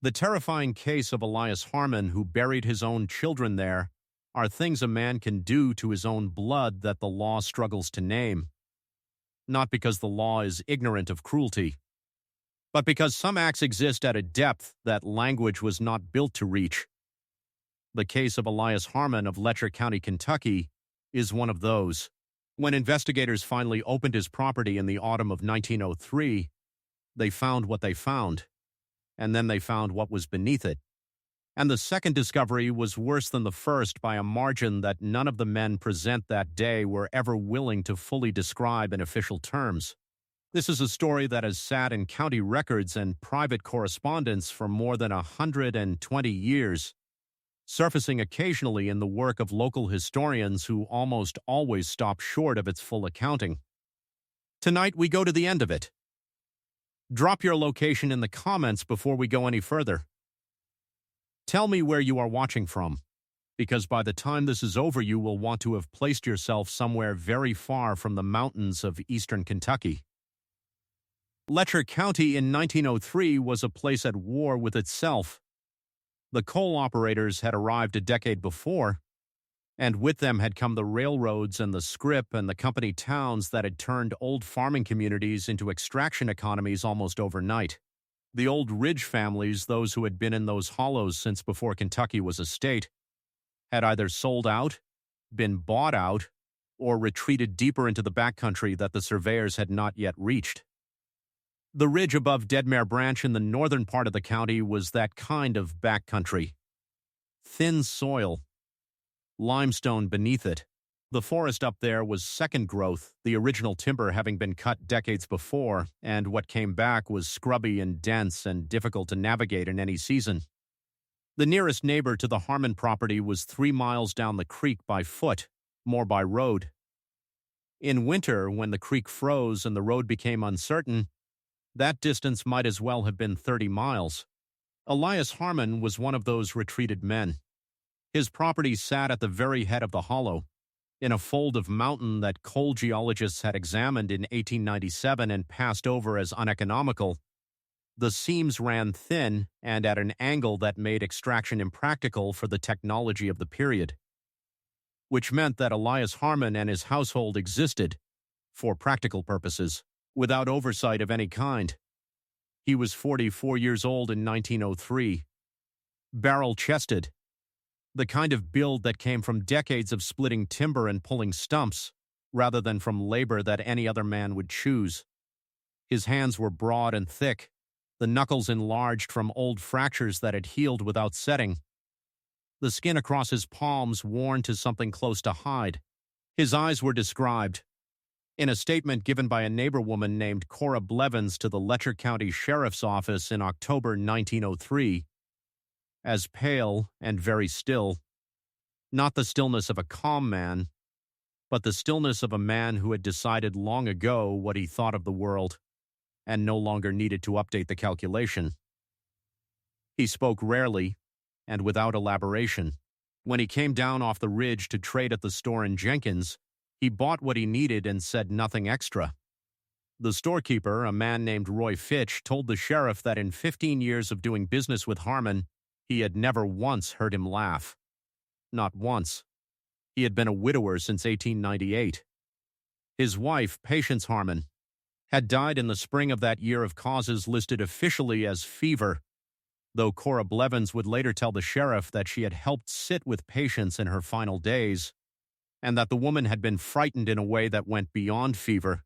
The terrifying case of Elias Harmon, who buried his own children there, are things a man can do to his own blood that the law struggles to name, not because the law is ignorant of cruelty, but because some acts exist at a depth that language was not built to reach. The case of Elias Harmon of Letcher County, Kentucky, is one of those. When investigators finally opened his property in the autumn of 1903, they found what they found, and then they found what was beneath it. And the second discovery was worse than the first by a margin that none of the men present that day were ever willing to fully describe in official terms. This is a story that has sat in county records and private correspondence for more than 120 years, surfacing occasionally in the work of local historians who almost always stop short of its full accounting. Tonight we go to the end of it. Drop your location in the comments before we go any further. Tell me where you are watching from, because by the time this is over you will want to have placed yourself somewhere very far from the mountains of eastern Kentucky. Letcher County in 1903 was a place at war with itself. The coal operators had arrived a decade before, and with them had come the railroads and the scrip and the company towns that had turned old farming communities into extraction economies almost overnight. The old Ridge families, those who had been in those hollows since before Kentucky was a state, had either sold out, been bought out, or retreated deeper into the backcountry that the surveyors had not yet reached. The ridge above Deadmare Branch in the northern part of the county was that kind of backcountry. Thin soil, limestone beneath it. The forest up there was second growth, the original timber having been cut decades before, and what came back was scrubby and dense and difficult to navigate in any season. The nearest neighbor to the Harmon property was 3 miles down the creek by foot, more by road. In winter, when the creek froze and the road became uncertain, that distance might as well have been 30 miles. Elias Harmon was one of those retreated men. His property sat at the very head of the hollow, in a fold of mountain that coal geologists had examined in 1897 and passed over as uneconomical. The seams ran thin and at an angle that made extraction impractical for the technology of the period, which meant that Elias Harmon and his household existed, for practical purposes, without oversight of any kind. He was 44 years old in 1903, barrel-chested, the kind of build that came from decades of splitting timber and pulling stumps, rather than from labor that any other man would choose. His hands were broad and thick, the knuckles enlarged from old fractures that had healed without setting, the skin across his palms worn to something close to hide. His eyes were described, in a statement given by a neighbor woman named Cora Blevins to the Letcher County Sheriff's Office in October 1903, as pale and very still, not the stillness of a calm man, but the stillness of a man who had decided long ago what he thought of the world and no longer needed to update the calculation. He spoke rarely and without elaboration. When he came down off the ridge to trade at the store in Jenkins, he bought what he needed and said nothing extra. The storekeeper, a man named Roy Fitch, told the sheriff that in 15 years of doing business with Harmon, he had never once heard him laugh. Not once. He had been a widower since 1898. His wife, Patience Harmon, had died in the spring of that year of causes listed officially as fever, though Cora Blevins would later tell the sheriff that she had helped sit with Patience in her final days, and that the woman had been frightened in a way that went beyond fever,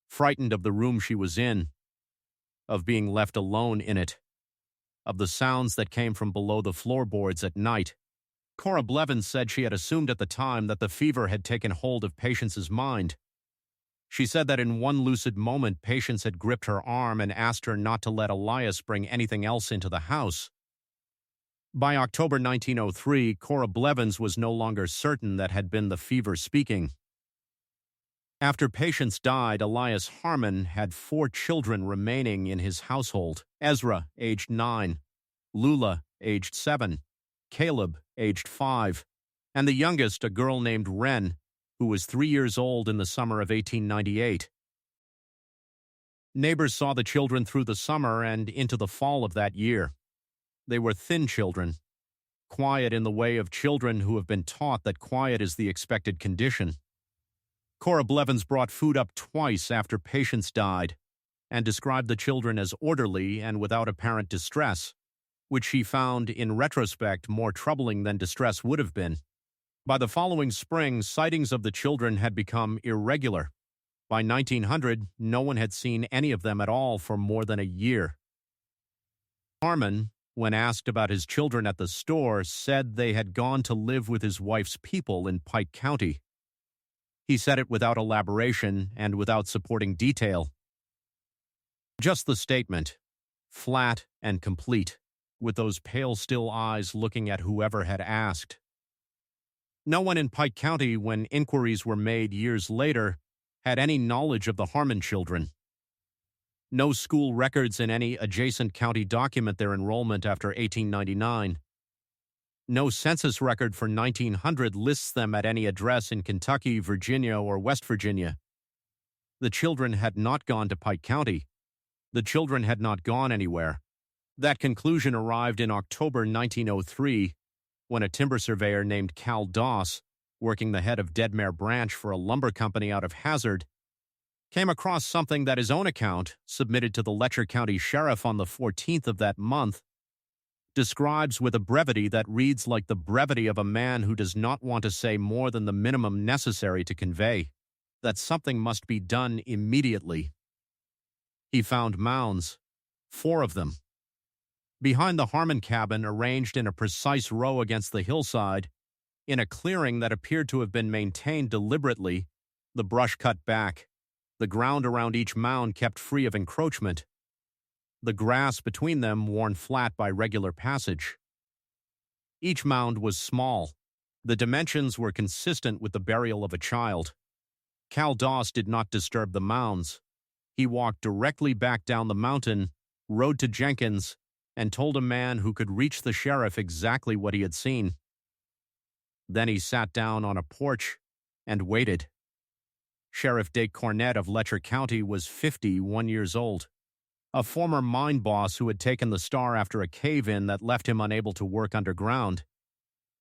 frightened of the room she was in, of being left alone in it, of the sounds that came from below the floorboards at night. Cora Blevins said she had assumed at the time that the fever had taken hold of Patience's mind. She said that in one lucid moment, Patience had gripped her arm and asked her not to let Elias bring anything else into the house. By October 1903, Cora Blevins was no longer certain that had been the fever speaking. After Patience died, Elias Harmon had 4 children remaining in his household: Ezra, aged 9, Lula, aged 7, Caleb, aged 5, and the youngest, a girl named Wren, who was 3 years old in the summer of 1898. Neighbors saw the children through the summer and into the fall of that year. They were thin children, quiet in the way of children who have been taught that quiet is the expected condition. Cora Blevins brought food up twice after patients died and described the children as orderly and without apparent distress, which she found, in retrospect, more troubling than distress would have been. By the following spring, sightings of the children had become irregular. By 1900, no one had seen any of them at all for more than a year. Harmon, when asked about his children at the store, said they had gone to live with his wife's people in Pike County. He said it without elaboration and without supporting detail. Just the statement, flat and complete, with those pale, still eyes looking at whoever had asked. No one in Pike County, when inquiries were made years later, had any knowledge of the Harmon children. No school records in any adjacent county document their enrollment after 1899. No census record for 1900 lists them at any address in Kentucky, Virginia, or West Virginia. The children had not gone to Pike County. The children had not gone anywhere. That conclusion arrived in October 1903, when a timber surveyor named Cal Doss, working the head of Deadmere Branch for a lumber company out of Hazard, came across something that his own account, submitted to the Letcher County Sheriff on the 14th of that month, describes with a brevity that reads like the brevity of a man who does not want to say more than the minimum necessary to convey that something must be done immediately. He found mounds, 4 of them, behind the Harmon cabin, arranged in a precise row against the hillside, in a clearing that appeared to have been maintained deliberately, the brush cut back, the ground around each mound kept free of encroachment, the grass between them worn flat by regular passage. Each mound was small. The dimensions were consistent with the burial of a child. Cal Doss did not disturb the mounds. He walked directly back down the mountain, rode to Jenkins, and told a man who could reach the sheriff exactly what he had seen. Then he sat down on a porch and waited. Sheriff Dake Cornett of Letcher County was 51 years old, a former mine boss who had taken the Star after a cave-in that left him unable to work underground.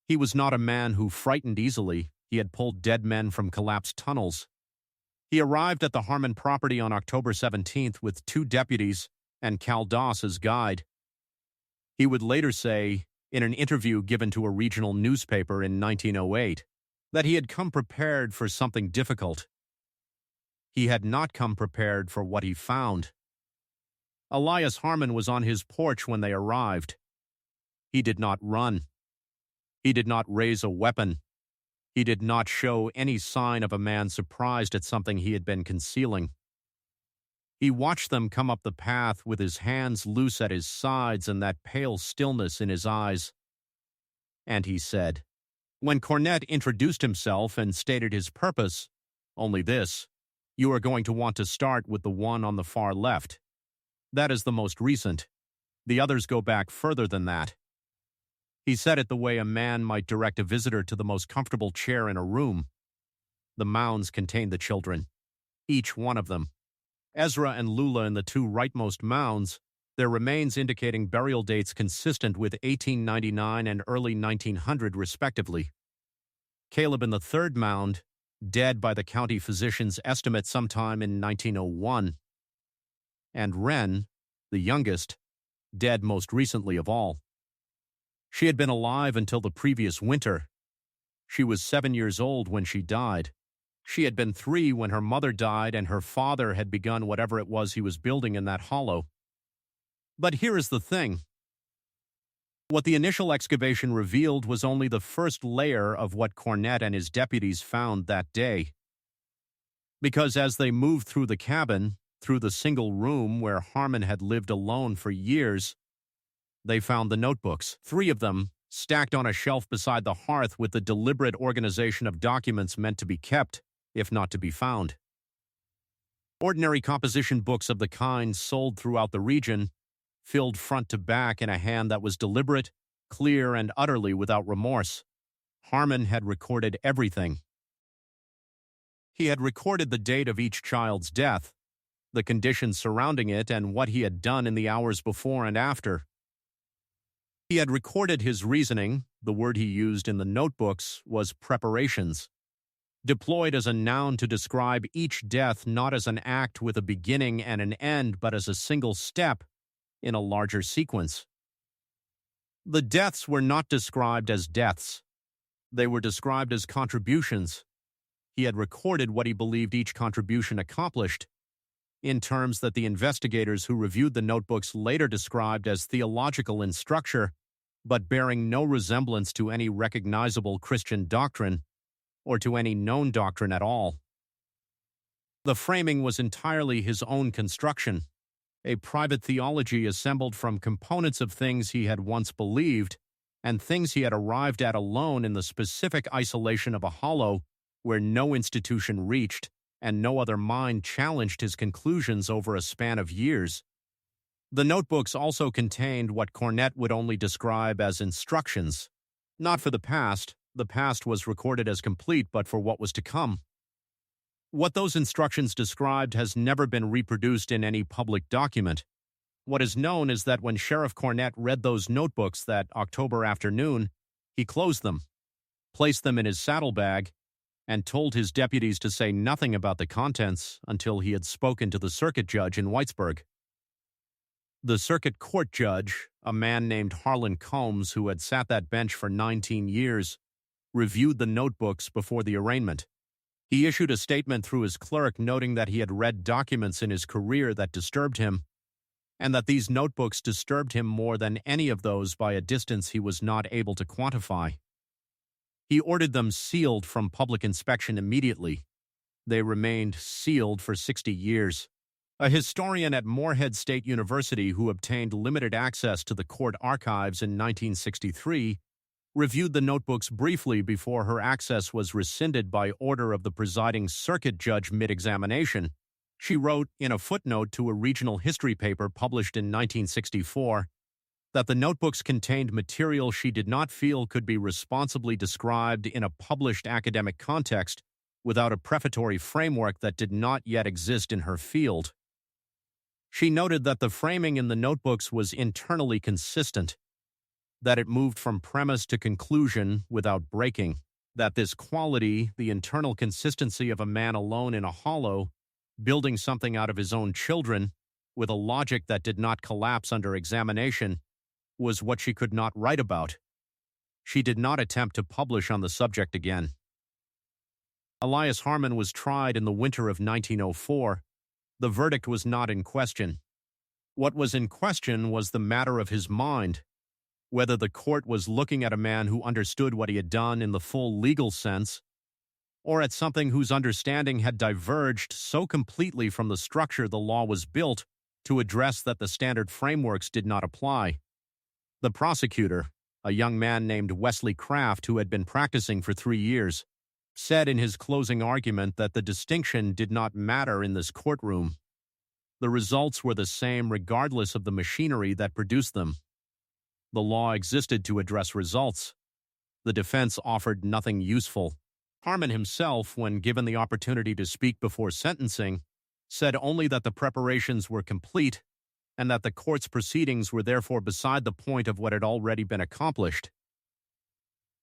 He was not a man who frightened easily. He had pulled dead men from collapsed tunnels. He arrived at the Harmon property on October 17th with 2 deputies and Cal Doss as guide. He would later say, in an interview given to a regional newspaper in 1908, that he had come prepared for something difficult. He had not come prepared for what he found. Elias Harmon was on his porch when they arrived. He did not run. He did not raise a weapon. He did not show any sign of a man surprised at something he had been concealing. He watched them come up the path with his hands loose at his sides and that pale stillness in his eyes. And he said, when Cornett introduced himself and stated his purpose, only this: you are going to want to start with the one on the far left. That is the most recent. The others go back further than that. He said it the way a man might direct a visitor to the most comfortable chair in a room. The mounds contained the children, each one of them. Ezra and Lula in the 2 rightmost mounds, their remains indicating burial dates consistent with 1899 and early 1900 respectively. Caleb in the 3rd mound, dead by the county physician's estimate sometime in 1901. And Wren, the youngest, dead most recently of all. She had been alive until the previous winter. She was 7 years old when she died. She had been 3 when her mother died, and her father had begun whatever it was he was building in that hollow. But here is the thing. What the initial excavation revealed was only the first layer of what Cornett and his deputies found that day. Because as they moved through the cabin, through the single room where Harmon had lived alone for years, they found the notebooks, 3 of them, stacked on a shelf beside the hearth with the deliberate organization of documents meant to be kept, if not to be found. Ordinary composition books of the kind sold throughout the region, filled front to back in a hand that was deliberate, clear, and utterly without remorse. Harmon had recorded everything. He had recorded the date of each child's death, the conditions surrounding it, and what he had done in the hours before and after. He had recorded his reasoning. The word he used in the notebooks was preparations, deployed as a noun to describe each death not as an act with a beginning and an end, but as a single step in a larger sequence. The deaths were not described as deaths. They were described as contributions. He had recorded what he believed each contribution accomplished, in terms that the investigators who reviewed the notebooks later described as theological in structure, but bearing no resemblance to any recognizable Christian doctrine or to any known doctrine at all. The framing was entirely his own construction, a private theology assembled from components of things he had once believed and things he had arrived at alone in the specific isolation of a hollow where no institution reached and no other mind challenged his conclusions over a span of years. The notebooks also contained what Cornett would only describe as instructions, not for the past. The past was recorded as complete, but for what was to come. What those instructions described has never been reproduced in any public document. What is known is that when Sheriff Cornett read those notebooks that October afternoon, he closed them, placed them in his saddlebag, and told his deputies to say nothing about the contents until he had spoken to the circuit judge in Whitesburg. The circuit court judge, a man named Harlan Combs who had sat that bench for 19 years, reviewed the notebooks before the arraignment. He issued a statement through his clerk noting that he had read documents in his career that disturbed him, and that these notebooks disturbed him more than any of those by a distance he was not able to quantify. He ordered them sealed from public inspection immediately. They remained sealed for 60 years. A historian at Morehead State University who obtained limited access to the court archives in 1963 reviewed the notebooks briefly before her access was rescinded by order of the presiding circuit judge mid-examination. She wrote in a footnote to a regional history paper published in 1964 that the notebooks contained material she did not feel could be responsibly described in a published academic context without a prefatory framework that did not yet exist in her field. She noted that the framing in the notebooks was internally consistent, that it moved from premise to conclusion without breaking, that this quality, the internal consistency of a man alone in a hollow, building something out of his own children, with a logic that did not collapse under examination, was what she could not write about. She did not attempt to publish on the subject again. Elias Harmon was tried in the winter of 1904. The verdict was not in question. What was in question was the matter of his mind, whether the court was looking at a man who understood what he had done in the full legal sense, or at something whose understanding had diverged so completely from the structure the law was built to address that the standard frameworks did not apply. The prosecutor, a young man named Wesley Kraft who had been practicing for 3 years, said in his closing argument that the distinction did not matter in this courtroom. The results were the same regardless of the machinery that produced them. The law existed to address results. The defense offered nothing useful. Harmon himself, when given the opportunity to speak before sentencing, said only that the preparations were complete and that the court's proceedings were therefore beside the point of what had already been accomplished.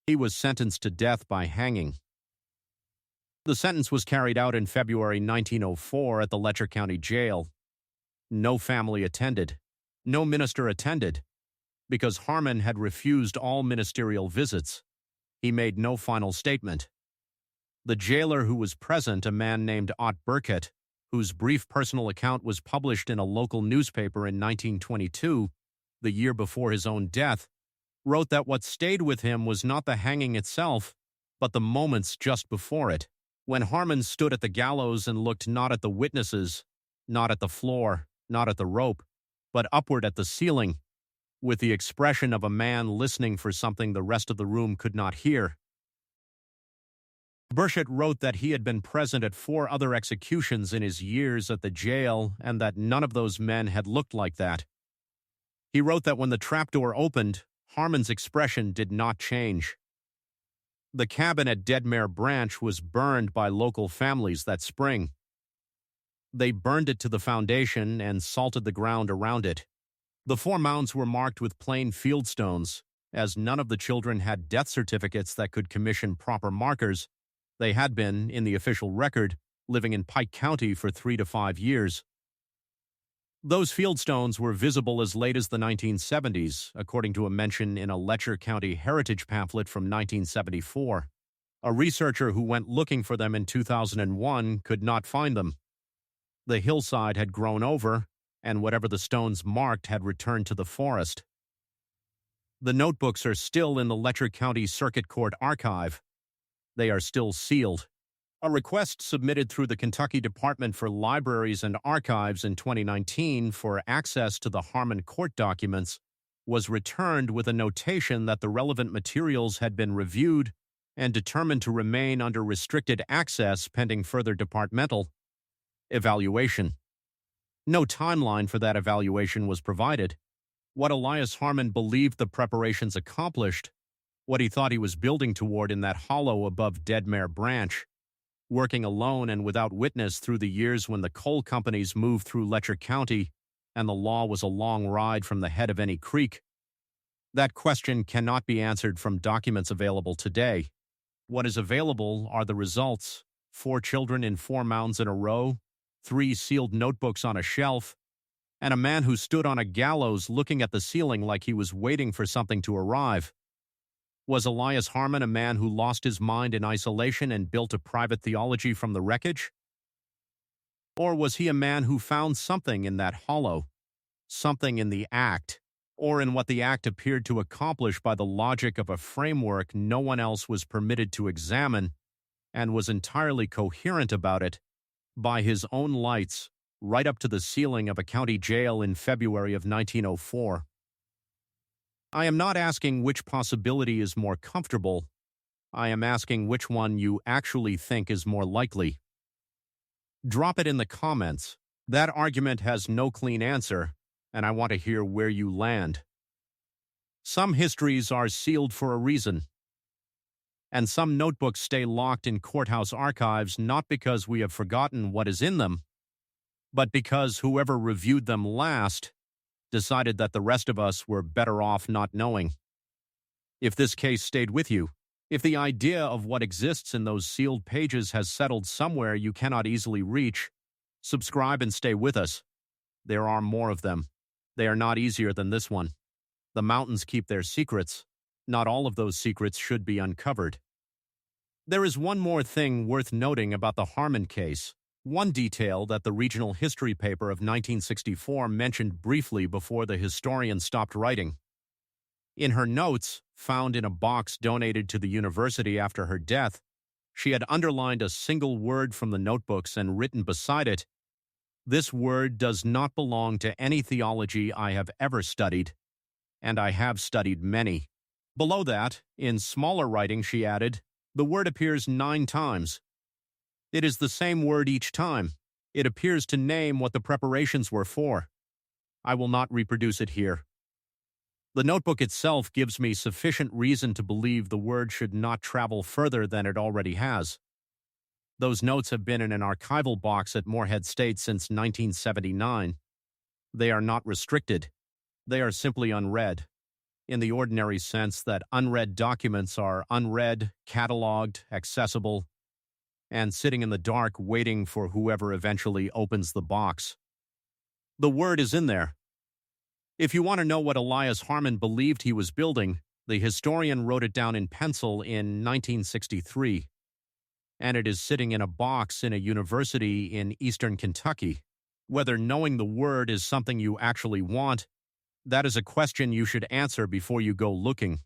He was sentenced to death by hanging. The sentence was carried out in February 1904 at the Letcher County Jail. No family attended. No minister attended, because Harmon had refused all ministerial visits. He made no final statement. The jailer who was present, a man named Ott Burkett, whose brief personal account was published in a local newspaper in 1922, the year before his own death, wrote that what stayed with him was not the hanging itself, but the moments just before it, when Harmon stood at the gallows and looked not at the witnesses, not at the floor, not at the rope, but upward at the ceiling, with the expression of a man listening for something the rest of the room could not hear. Burchett wrote that he had been present at 4 other executions in his years at the jail and that none of those men had looked like that. He wrote that when the trapdoor opened, Harmon's expression did not change. The cabin at Deadmere Branch was burned by local families that spring. They burned it to the foundation and salted the ground around it. The 4 mounds were marked with plain field stones, as none of the children had death certificates that could commission proper markers. They had been, in the official record, living in Pike County for 3 to 5 years. Those field stones were visible as late as the 1970s, according to a mention in a Letcher County heritage pamphlet from 1974. A researcher who went looking for them in 2001 could not find them. The hillside had grown over, and whatever the stones marked had returned to the forest. The notebooks are still in the Letcher County Circuit Court archive. They are still sealed. A request submitted through the Kentucky Department for Libraries and Archives in 2019 for access to the Harmon court documents was returned with a notation that the relevant materials had been reviewed and determined to remain under restricted access pending further departmental evaluation. No timeline for that evaluation was provided. What Elias Harmon believed the preparations accomplished, what he thought he was building toward in that hollow above Deadmere Branch, working alone and without witness through the years when the coal companies moved through Letcher County and the law was a long ride from the head of any creek. That question cannot be answered from documents available today. What is available are the results: 4 children in 4 mounds in a row, 3 sealed notebooks on a shelf, and a man who stood on a gallows looking at the ceiling like he was waiting for something to arrive. Was Elias Harmon a man who lost his mind in isolation and built a private theology from the wreckage? Or was he a man who found something in that hollow, something in the act, or in what the act appeared to accomplish by the logic of a framework no one else was permitted to examine, and was entirely coherent about it, by his own lights, right up to the ceiling of a county jail in February of 1904? I am not asking which possibility is more comfortable. I am asking which one you actually think is more likely. Drop it in the comments. That argument has no clean answer, and I want to hear where you land. Some histories are sealed for a reason, and some notebooks stay locked in courthouse archives not because we have forgotten what is in them, but because whoever reviewed them last decided that the rest of us were better off not knowing. If this case stayed with you, if the idea of what exists in those sealed pages has settled somewhere you cannot easily reach, subscribe and stay with us. There are more of them. They are not easier than this one. The mountains keep their secrets. Not all of those secrets should be uncovered. There is one more thing worth noting about the Harmon case, one detail that the regional history paper of 1964 mentioned briefly before the historian stopped writing. In her notes, found in a box donated to the university after her death, she had underlined a single word from the notebooks and written beside it, "This word does not belong to any theology I have ever studied, and I have studied many." Below that, in smaller writing, she added, "The word appears 9 times. It is the same word each time. It appears to name what the preparations were for. I will not reproduce it here." The notebook itself gives me sufficient reason to believe the word should not travel further than it already has. Those notes have been in an archival box at Morehead State since 1979. They are not restricted. They are simply unread, in the ordinary sense that unread documents are unread, cataloged, accessible, and sitting in the dark waiting for whoever eventually opens the box. The word is in there. If you want to know what Elias Harmon believed he was building, the historian wrote it down in pencil in 1963. And it is sitting in a box in a university in eastern Kentucky. Whether knowing the word is something you actually want, that is a question you should answer before you go looking.